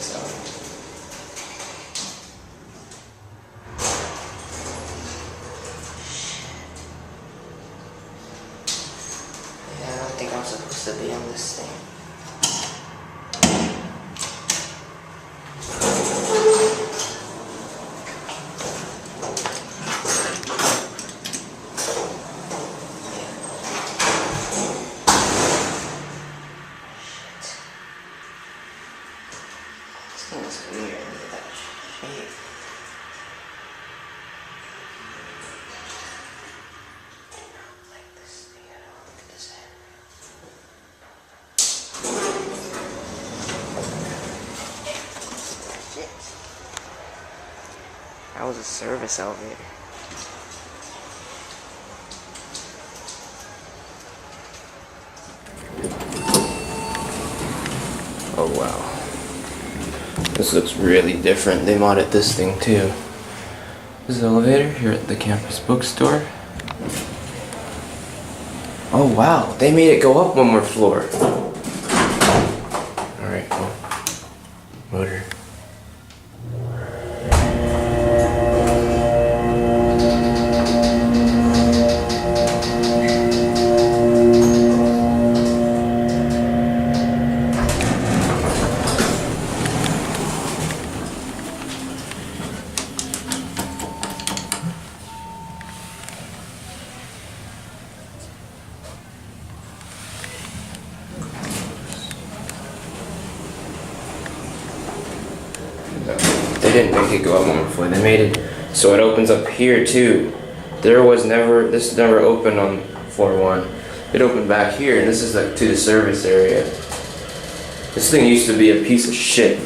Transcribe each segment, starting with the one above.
so. Yeah, I don't think I'm supposed to be on this thing. It's weird, look at that shape. Like this thing, I don't look at this head. Shit. That was a service elevator. Oh wow. This looks really different. They modded this thing too. This is the elevator here at the campus bookstore. Oh wow, they made it go up one more floor. Alright, cool. Motor. They didn't make it go up one more floor. They made it so it opens up here too. This never opened on floor 1. It opened back here, and this is like to the service area. This thing used to be a piece of shit.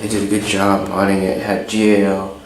They did a good job modding it. It had GAL